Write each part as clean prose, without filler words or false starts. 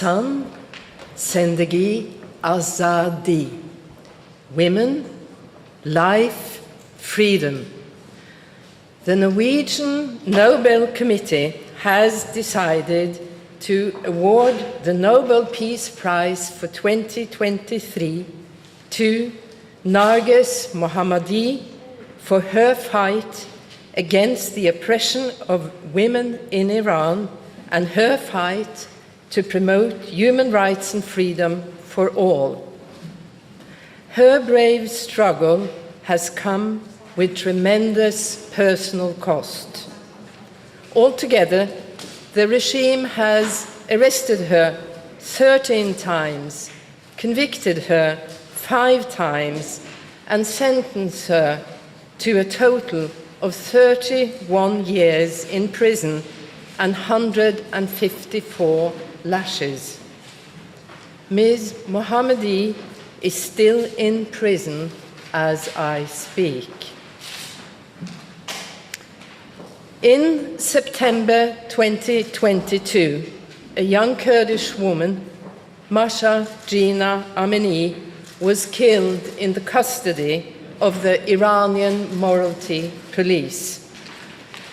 Insan, Zendagi, Azadi. Women, life, freedom. The Norwegian Nobel Committee has decided to award the Nobel Peace Prize for 2023 to Narges Mohammadi for her fight against the oppression of women in Iran and her fight to promote human rights and freedom for all. Her brave struggle has come with tremendous personal cost. Altogether, the regime has arrested her 13 times, convicted her 5 times, and sentenced her to a total of 31 years in prison and 154 lashes. Ms. Mohammadi is still in prison as I speak. In September 2022, a young Kurdish woman, Masha Gina Amini, was killed in the custody of the Iranian morality police.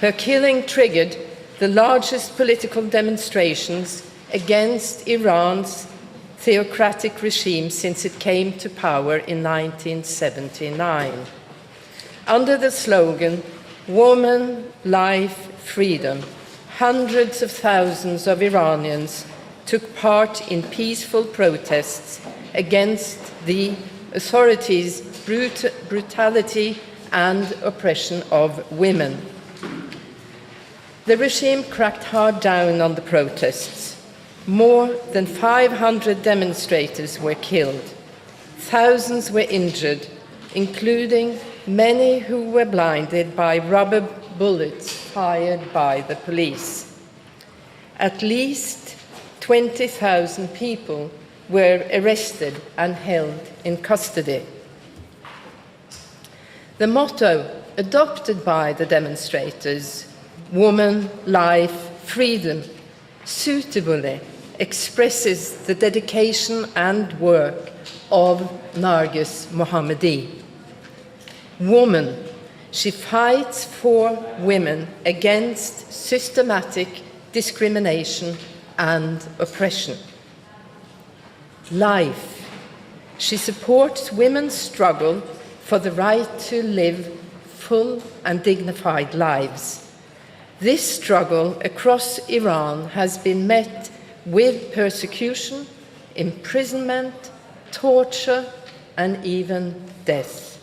Her killing triggered the largest political demonstrations against Iran's theocratic regime since it came to power in 1979. Under the slogan, "Woman, Life, Freedom," hundreds of thousands of Iranians took part in peaceful protests against the authorities' brutality and oppression of women. The regime cracked hard down on the protests. More than 500 demonstrators were killed. Thousands were injured, including many who were blinded by rubber bullets fired by the police. At least 20,000 people were arrested and held in custody. The motto adopted by the demonstrators, "Woman, Life, Freedom," suitably expresses the dedication and work of Narges Mohammadi. Woman, she fights for women against systematic discrimination and oppression. Life, she supports women's struggle for the right to live full and dignified lives. This struggle across Iran has been met with persecution, imprisonment, torture, and even death.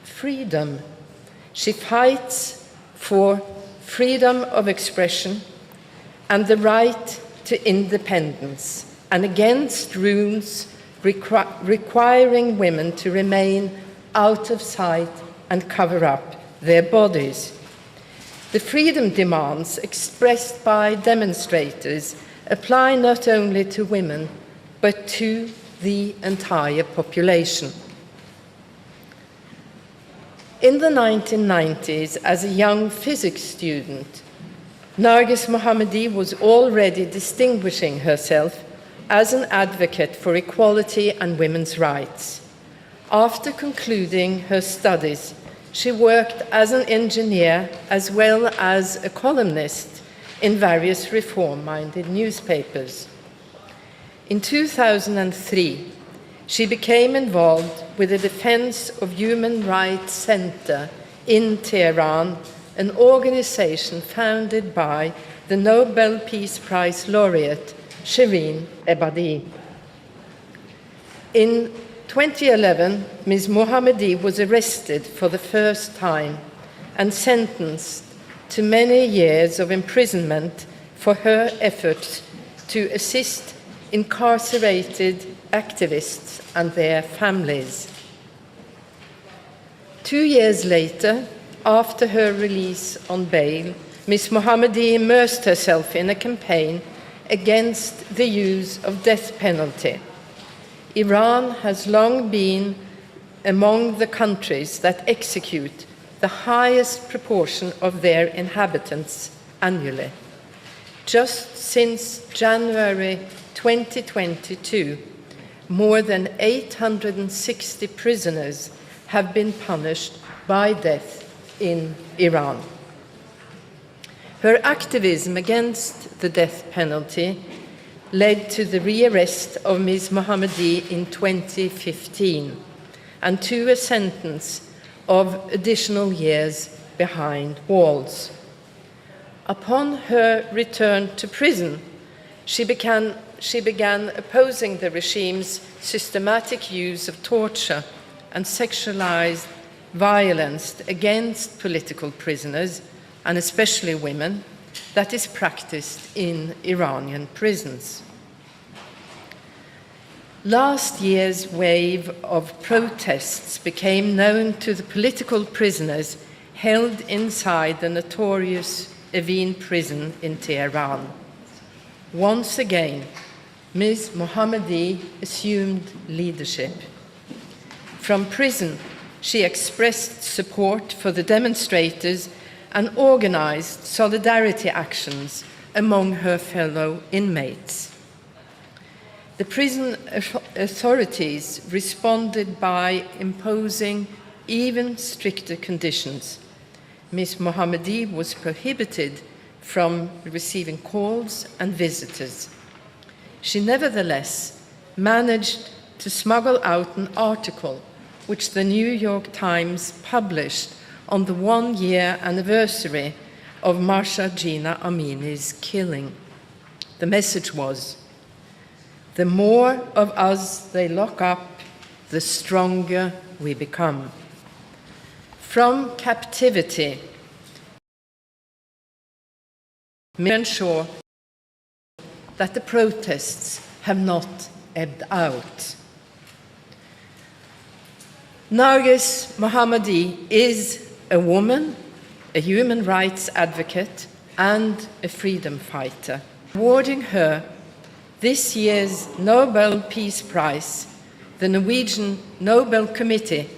Freedom, she fights for freedom of expression and the right to independence, and against rules requiring women to remain out of sight and cover up their bodies. The freedom demands expressed by demonstrators apply not only to women, but to the entire population. In the 1990s, as a young physics student, Narges Mohammadi was already distinguishing herself as an advocate for equality and women's rights. After concluding her studies, she worked as an engineer as well as a columnist in various reform-minded newspapers. In 2003, she became involved with the Defense of Human Rights Center in Tehran, an organization founded by the Nobel Peace Prize laureate Shirin Ebadi. In 2011, Ms. Mohammadi was arrested for the first time and sentenced to many years of imprisonment for her efforts to assist incarcerated activists and their families. 2 years later, after her release on bail, Ms. Mohammadi immersed herself in a campaign against the use of death penalty. Iran has long been among the countries that execute the highest proportion of their inhabitants annually. Just since January 2022, more than 860 prisoners have been punished by death in Iran. Her activism against the death penalty led to the rearrest of Ms. Mohammadi in 2015 and to a sentence of additional years behind walls. Upon her return to prison, she began opposing the regime's systematic use of torture and sexualized violence against political prisoners, and especially women, that is practiced in Iranian prisons. Last year's wave of protests became known to the political prisoners held inside the notorious Evin prison in Tehran. Once again, Ms. Mohammadi assumed leadership. From prison, she expressed support for the demonstrators and organized solidarity actions among her fellow inmates. The prison authorities responded by imposing even stricter conditions. Ms. Mohammadi was prohibited from receiving calls and visitors. She nevertheless managed to smuggle out an article which the New York Times published on the one-year anniversary of Mahsa Jina Amini's killing. The message was, "The more of us they lock up, the stronger we become." From captivity, we ensure that the protests have not ebbed out. Narges Mohammadi is a woman, a human rights advocate, and a freedom fighter. Awarding her this year's Nobel Peace Prize, the Norwegian Nobel Committee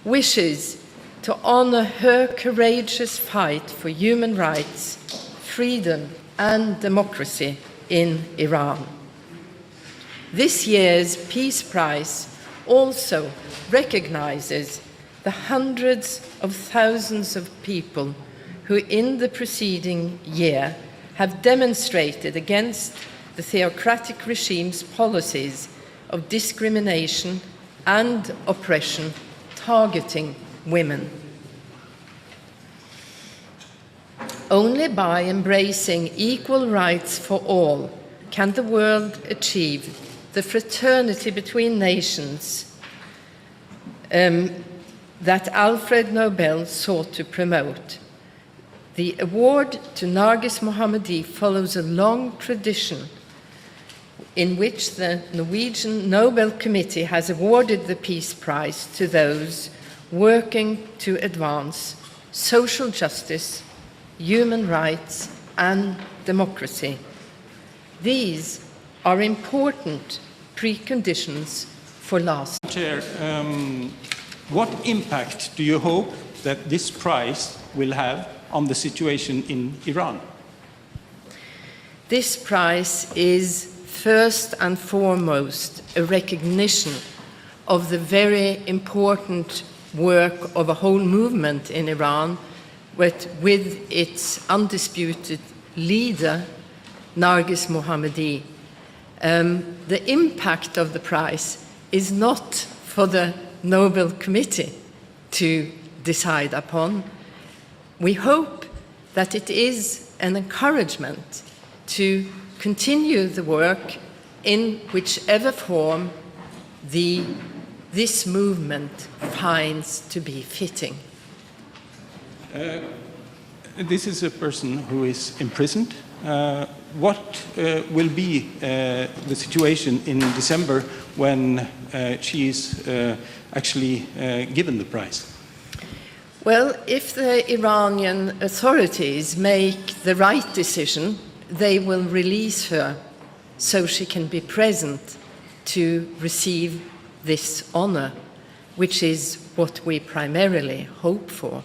wishes to honor her courageous fight for human rights, freedom, and democracy in Iran. This year's Peace Prize also recognizes the hundreds of thousands of people who in the preceding year have demonstrated against the theocratic regime's policies of discrimination and oppression targeting women. Only by embracing equal rights for all can the world achieve the fraternity between nations that Alfred Nobel sought to promote. The award to Narges Mohammadi follows a long tradition in which the Norwegian Nobel Committee has awarded the Peace Prize to those working to advance social justice, human rights, and democracy. These are important preconditions for lasting. Chair, what impact do you hope that this prize will have on the situation in Iran? This prize is first and foremost a recognition of the very important work of a whole movement in Iran with its undisputed leader, Narges Mohammadi. The impact of the prize is not for the Nobel Committee to decide upon. We hope that it is an encouragement to continue the work in whichever form this movement finds to be fitting. This is a person who is imprisoned. What will be the situation in December when she is actually given the prize? Well, if the Iranian authorities make the right decision, they will release her so she can be present to receive this honor, which is what we primarily hope for.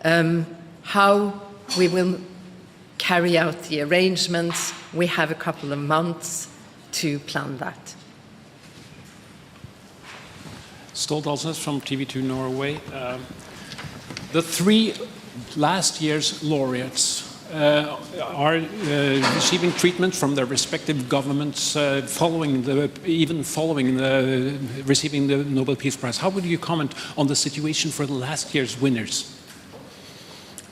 How we will carry out the arrangements. We have a couple of months to plan that. Stolt Alsnes from TV2 Norway. The three last year's laureates are receiving treatment from their respective governments following receiving the Nobel Peace Prize. How would you comment on the situation for the last year's winners?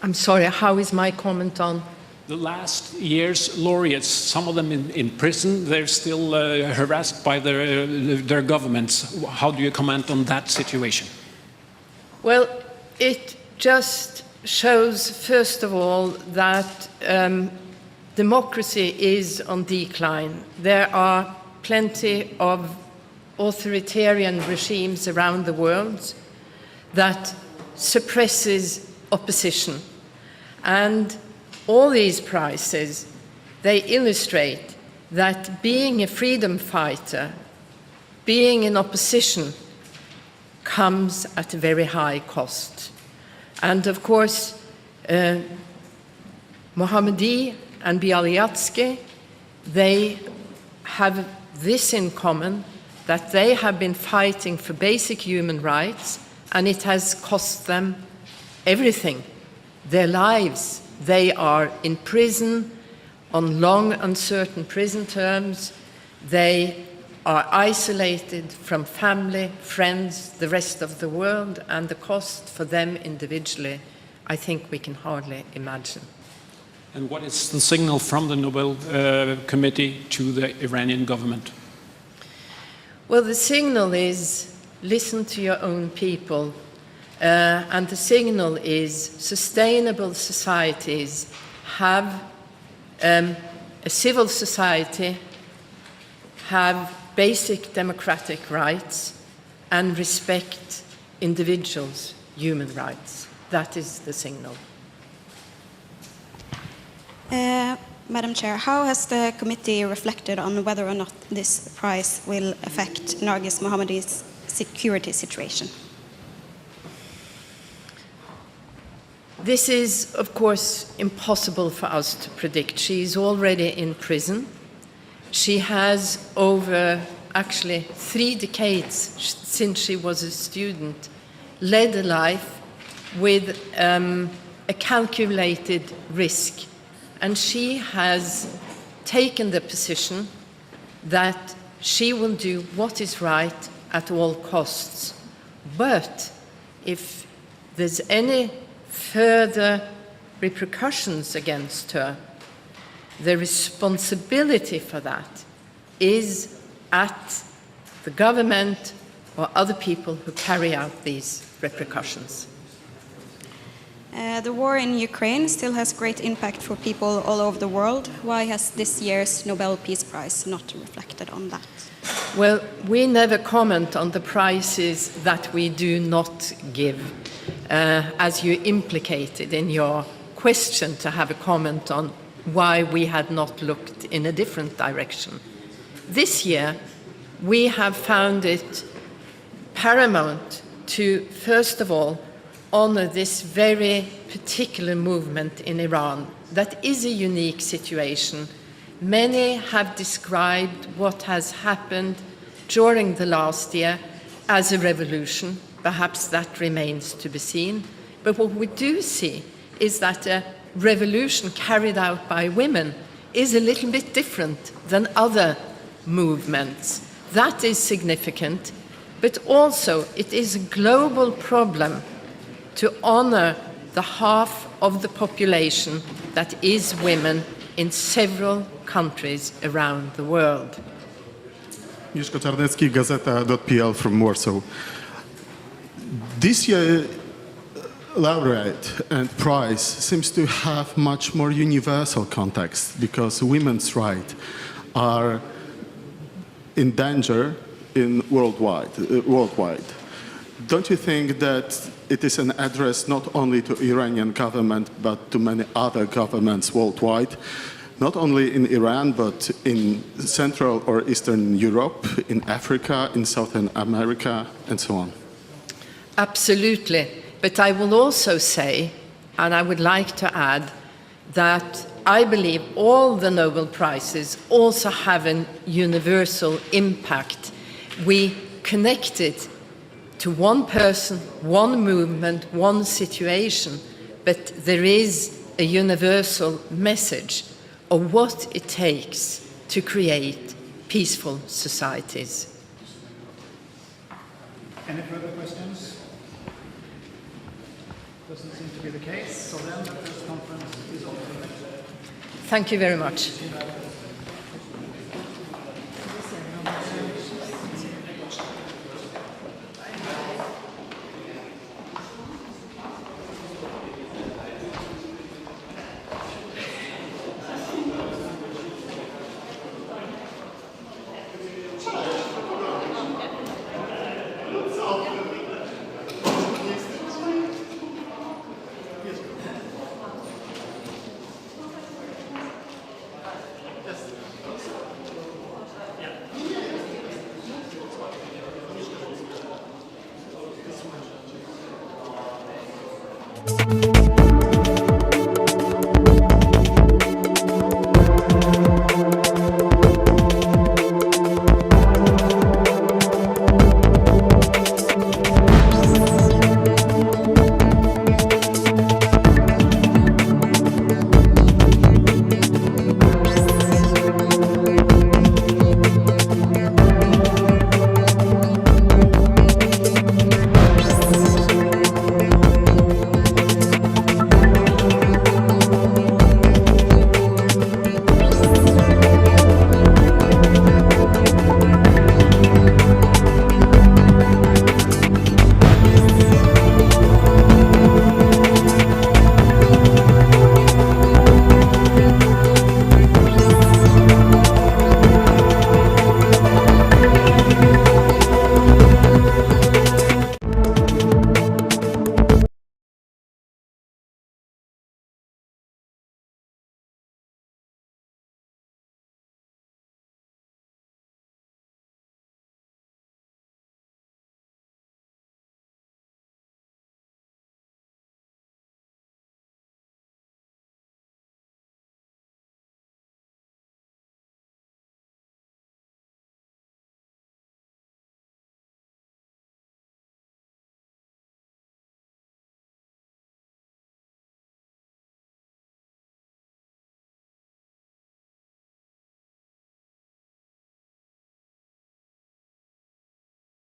I'm sorry, how is my comment on? The last year's laureates, some of them in prison, they're still harassed by their governments. How do you comment on that situation? Well, it just shows, first of all, that democracy is on decline. There are plenty of authoritarian regimes around the world that suppresses opposition. And all these prizes, they illustrate that being a freedom fighter, being in opposition, comes at a very high cost. And of course, Mohammadi and Bialyatsky, they have this in common, that they have been fighting for basic human rights, and it has cost them everything, their lives. They are in prison on long, uncertain prison terms. They are isolated from family, friends, the rest of the world, and the cost for them individually, I think we can hardly imagine. And what is the signal from the Nobel Committee to the Iranian government? Well, the signal is listen to your own people. And the signal is sustainable societies have a civil society, have basic democratic rights, and respect individuals' human rights. That is the signal. Madam Chair, how has the committee reflected on whether or not this prize will affect Narges Mohammadi's security situation? This is, of course, impossible for us to predict. She is already in prison. She has, over actually 3 decades since she was a student, led a life with a calculated risk. And she has taken the position that she will do what is right at all costs. But if there's any further repercussions against her, the responsibility for that is at the government or other people who carry out these repercussions. The war in Ukraine still has great impact for people all over the world. Why has this year's Nobel Peace Prize not reflected on that? Well, we never comment on the prizes that we do not give, as you implicated in your question to have a comment on why we had not looked in a different direction. This year, we have found it paramount to, first of all, honor this very particular movement in Iran. That is a unique situation. Many have described what has happened during the last year as a revolution. Perhaps that remains to be seen. But what we do see is that a revolution carried out by women is a little bit different than other movements. That is significant, but also it is a global problem to honor the half of the population that is women in several countries around the world. Mieszko Czarnecki, Gazeta.pl from Warsaw. This year, laureate and prize seems to have much more universal context because women's rights are in danger worldwide. Don't you think that it is an address not only to Iranian government but to many other governments worldwide, not only in Iran but in Central or Eastern Europe, in Africa, in Southern America, and so on? Absolutely. But I will also say, and I would like to add, that I believe all the Nobel Prizes also have a universal impact. We connect it to one person, one movement, one situation, but there is a universal message of what it takes to create peaceful societies. Any further questions? Doesn't seem to be the case. So then the press conference is over. Thank you very much. Thank you.